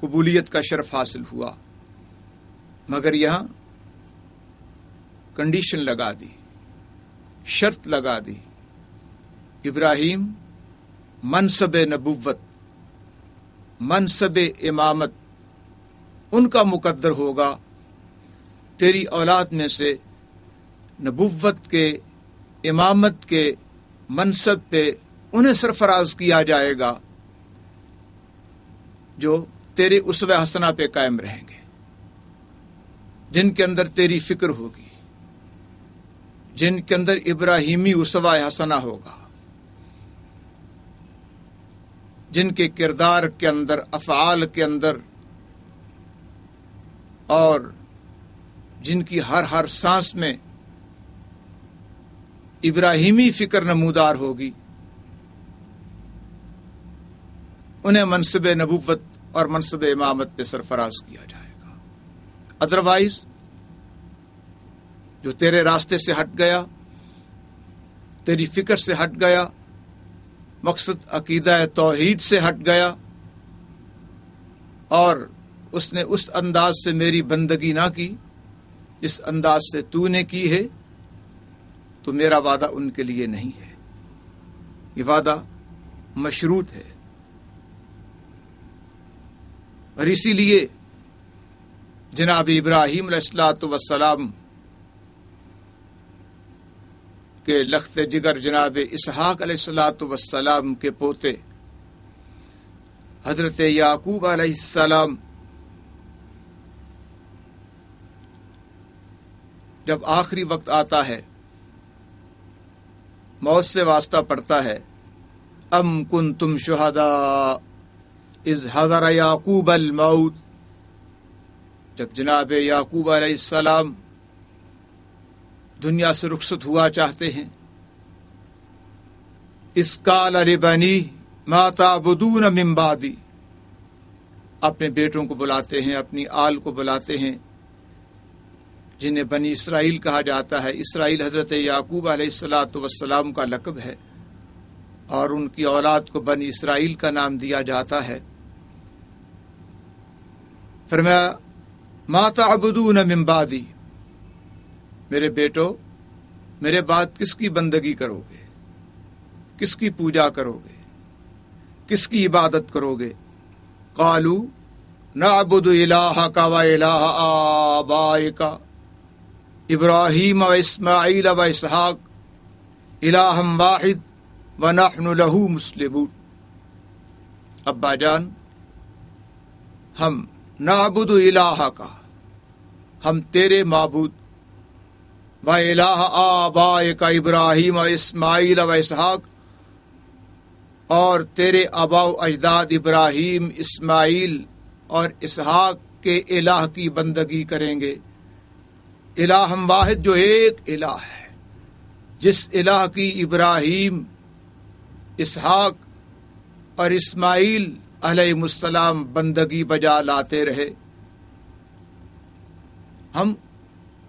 قبولیت کا شرف حاصل ہوا، مگر یہاں کنڈیشن لگا دی، شرط لگا دی، ابراہیم منصب نبوت، منصب امامت ان کا مقدر ہوگا، تیری اولاد میں سے نبوت کے، امامت کے منصب پہ انہیں سرفراز کیا جائے گا جو تیرے اسوہ حسنہ پہ قائم رہیں گے، جن کے اندر تیری فکر ہوگی، جن کے اندر ابراہیمی اسوہ حسنہ ہوگا، جن کے کردار کے اندر، افعال کے اندر، اور جن کی ہر سانس میں ابراہیمی فکر نمودار ہوگی، انہیں منصب نبوت اور منصب امامت پہ سرفراز کیا جائے گا۔ ادروائز جو تیرے راستے سے ہٹ گیا، تیری فکر سے ہٹ گیا، مقصد عقیدہ توحید سے ہٹ گیا، اور اس نے اس انداز سے میری بندگی نہ کی جس انداز سے تو نے کی ہے، تو میرا وعدہ ان کے لیے نہیں ہے، یہ وعدہ مشروط ہے۔ اور اسی لیے جناب ابراہیم علیہ السلام کے لخت جگر جناب اسحاق علیہ السلام کے پوتے حضرت یعقوب علیہ السلام جب آخری وقت آتا ہے، موت سے واسطہ پڑتا ہے، ام کنتم شہداء اذ حضر یعقوب الموت، جب جناب یعقوب علیہ السلام دنیا سے رخصت ہوا چاہتے ہیں، اذ قال لبنیہ ما تعبدون من بعدی، اپنے بیٹوں کو بلاتے ہیں، اپنی آل کو بلاتے ہیں، جنہیں بنی اسرائیل کہا جاتا ہے۔ اسرائیل حضرت یعقوب علیہ السلام کا لقب ہے، اور ان کی اولاد کو بنی اسرائیل کا نام دیا جاتا ہے۔ فرمایا ما تعبدون من بعدی، میرے بیٹو میرے بعد کس کی بندگی کرو گے، کس کی پوجا کرو گے، کس کی عبادت کرو گے؟ قالوا نعبد الہک و الہ آبائک ابراہیم و اسماعیل و اسحاق الہا واحد ونحن لہ مسلمون، ابا جان ہم نعبد الہک، ہم تیرے معبود، و الہ آبائک ابراہیم و اسماعیل و اسحاق، اور تیرے آباء و اجداد ابراہیم، اسماعیل اور اسحاق کے الہ کی بندگی کریں گے۔ الہ واحد، جو ایک الہ ہے، جس الہ کی ابراہیم، اسحاق اور اسماعیل علیہ السلام بندگی بجا لاتے رہے، ہم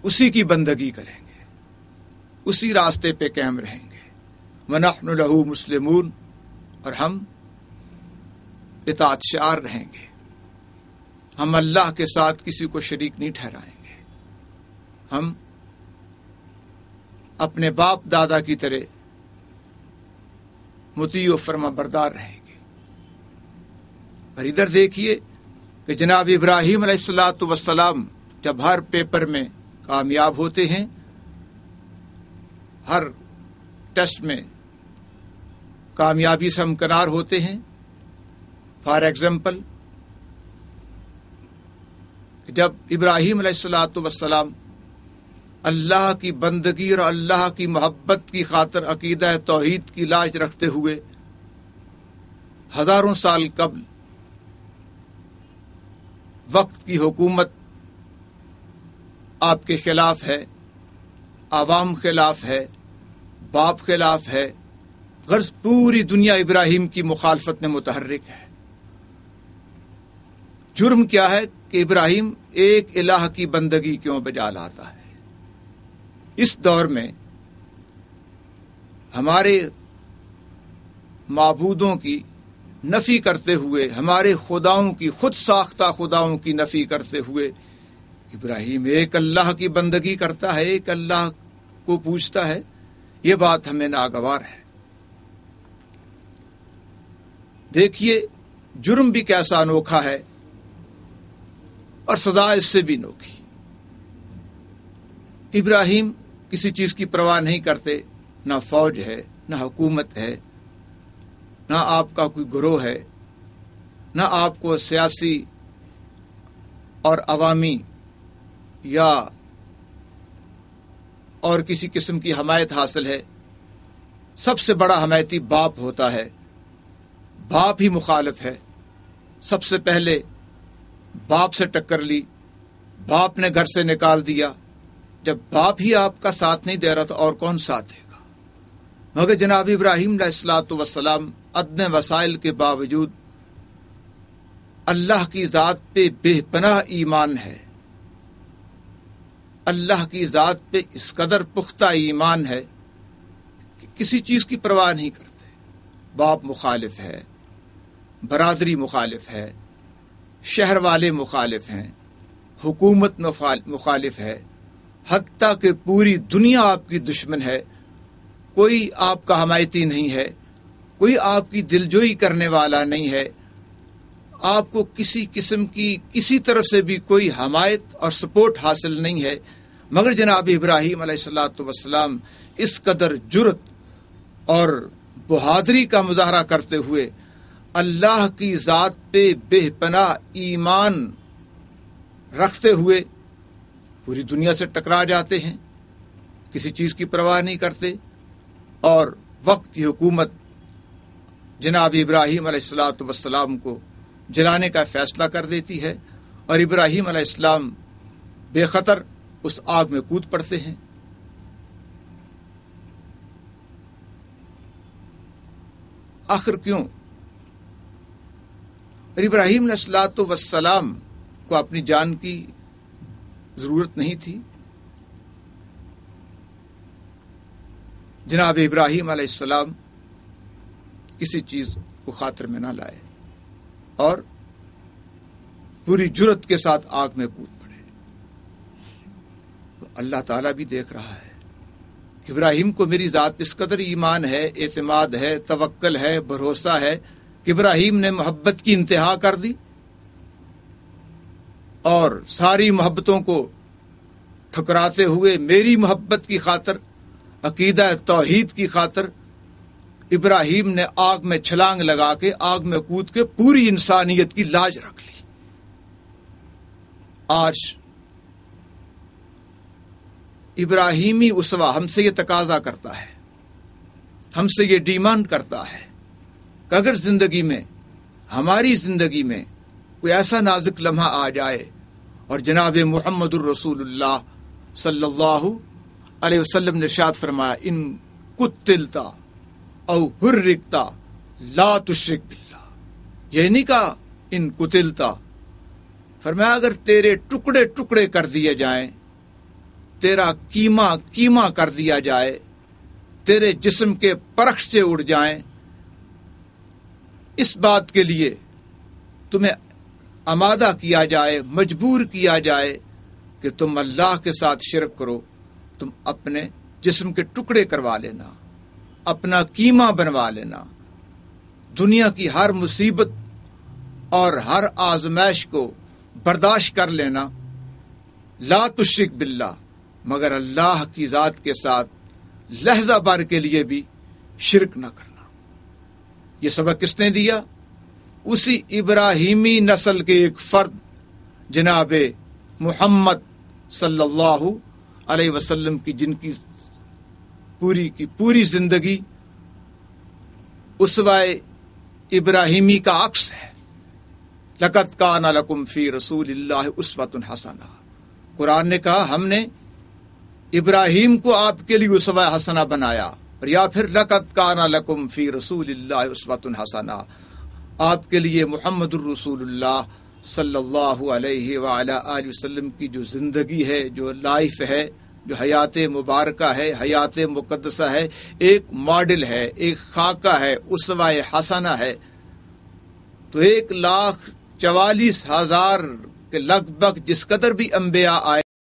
اسی کی بندگی کریں گے، اسی راستے پہ قائم رہیں گے۔ وَنَحْنُ لَهُ مُسْلِمُونَ، اور ہم اطاعت شعار رہیں گے، ہم اللہ کے ساتھ کسی کو شریک نہیں ٹھہرائیں گے، ہم اپنے باپ دادا کی طرح مطیع و فرما بردار رہیں گے۔ اور ادھر دیکھیے کہ جناب ابراہیم علیہ السلام جب ہر پیپر میں کامیاب ہوتے ہیں، ہر ٹیسٹ میں کامیابی سے ہمکنار ہوتے ہیں، فار ایگزامپل جب ابراہیم علیہ السلام اللہ کی بندگی اور اللہ کی محبت کی خاطر عقیدہ توحید کی لاج رکھتے ہوئے ہزاروں سال قبل وقت کی حکومت آپ کے خلاف ہے، عوام خلاف ہے، باپ خلاف ہے، غرض پوری دنیا ابراہیم کی مخالفت میں متحرک ہے۔ جرم کیا ہے کہ ابراہیم ایک الہ کی بندگی کیوں بجا لاتا ہے؟ اس دور میں ہمارے معبودوں کی نفی کرتے ہوئے، ہمارے خداؤں کی، خود ساختہ خداؤں کی نفی کرتے ہوئے، ابراہیم ایک اللہ کی بندگی کرتا ہے، ایک اللہ کو پوجتا ہے، یہ بات ہمیں ناگوار ہے۔ دیکھیے جرم بھی کیسا انوکھا ہے اور سزا اس سے بھی انوکھی۔ ابراہیم کسی چیز کی پرواہ نہیں کرتے، نہ فوج ہے، نہ حکومت ہے، نہ آپ کا کوئی گروہ ہے، نہ آپ کو سیاسی اور عوامی یا اور کسی قسم کی حمایت حاصل ہے۔ سب سے بڑا حمایتی باپ ہوتا ہے، باپ ہی مخالف ہے۔ سب سے پہلے باپ سے ٹکر لی، باپ نے گھر سے نکال دیا۔ جب باپ ہی آپ کا ساتھ نہیں دے رہا تو اور کون ساتھ دے گا؟ مگر جناب ابراہیم علیہ الصلوۃ والسلام ادنی وسائل کے باوجود اللہ کی ذات پہ بے پناہ ایمان ہے، اللہ کی ذات پہ اس قدر پختہ ایمان ہے کہ کسی چیز کی پرواہ نہیں کرتے۔ باپ مخالف ہے، برادری مخالف ہے، شہر والے مخالف ہیں، حکومت مخالف ہے، حتیٰ کہ پوری دنیا آپ کی دشمن ہے، کوئی آپ کا حمایتی نہیں ہے، کوئی آپ کی دلجوئی کرنے والا نہیں ہے، آپ کو کسی قسم کی کسی طرف سے بھی کوئی حمایت اور سپورٹ حاصل نہیں ہے، مگر جناب ابراہیم علیہ الصلوۃ والسلام اس قدر جرت اور بہادری کا مظاہرہ کرتے ہوئے اللہ کی ذات پہ بے پناہ ایمان رکھتے ہوئے پوری دنیا سے ٹکرا جاتے ہیں، کسی چیز کی پرواہ نہیں کرتے، اور وقت کی حکومت جناب ابراہیم علیہ الصلوۃ والسلام کو جلانے کا فیصلہ کر دیتی ہے، اور ابراہیم علیہ السلام بے خطر اس آگ میں کود پڑتے ہیں۔ آخر کیوں؟ اور ابراہیم علیہ الصلوۃ والسلام کو اپنی جان کی ضرورت نہیں تھی۔ جناب ابراہیم علیہ السلام کسی چیز کو خاطر میں نہ لائے اور پوری جرت کے ساتھ آگ میں کود پڑے۔ تو اللہ تعالیٰ بھی دیکھ رہا ہے کہ ابراہیم کو میری ذات اس قدر ایمان ہے، اعتماد ہے، توکل ہے، بھروسہ ہے کہ ابراہیم نے محبت کی انتہا کر دی اور ساری محبتوں کو ٹھکراتے ہوئے میری محبت کی خاطر، عقیدہ توحید کی خاطر ابراہیم نے آگ میں چھلانگ لگا کے، آگ میں کود کے پوری انسانیت کی لاج رکھ لی۔ آج ابراہیمی اسوہ ہم سے یہ تقاضا کرتا ہے، ہم سے یہ ڈیمانڈ کرتا ہے کہ اگر زندگی میں، ہماری زندگی میں کوئی ایسا نازک لمحہ آ جائے اور جناب محمد الرسول اللہ صلی اللہ علیہ وسلم نے ارشاد فرمایا، ان قتلتا او حرکتا لا تشرک باللہ، یہ نہیں کہا ان قتلتا، فرمایا اگر تیرے ٹکڑے ٹکڑے کر دیے جائیں، تیرا کیما کر دیا جائے، تیرے جسم کے پرخش سے اڑ جائیں، اس بات کے لیے تمہیں آمادہ کیا جائے، مجبور کیا جائے کہ تم اللہ کے ساتھ شرک کرو، تم اپنے جسم کے ٹکڑے کروا لینا، اپنا کیما بنوا لینا، دنیا کی ہر مصیبت اور ہر آزمائش کو برداشت کر لینا، لا تشرک باللہ، مگر اللہ کی ذات کے ساتھ لحظہ بھر کے لیے بھی شرک نہ کرنا۔ یہ سبق کس نے دیا؟ اسی ابراہیمی نسل کے ایک فرد جناب محمد صلی اللہ علیہ وسلم کی، جن کی پوری زندگی اسوہ ابراہیمی کا عکس ہے۔ لقد کان لکم فی رسول اللہ اسوۃ حسنہ، قرآن نے کہا ہم نے ابراہیم کو آپ کے لیے اسوہ حسنہ بنایا، اور یا پھر لقد کان لکم فی رسول اللہ اسوۃ حسنہ، آپ کے لیے محمد الرسول اللہ صلی اللہ علیہ وعلی آلہ وسلم کی جو زندگی ہے، جو لائف ہے، جو حیات مبارکہ ہے، حیات مقدسہ ہے، ایک ماڈل ہے، ایک خاکہ ہے، اسوہ حسنہ ہے۔ تو 1,44,000 کے لگ بھگ جس قدر بھی انبیاء آئے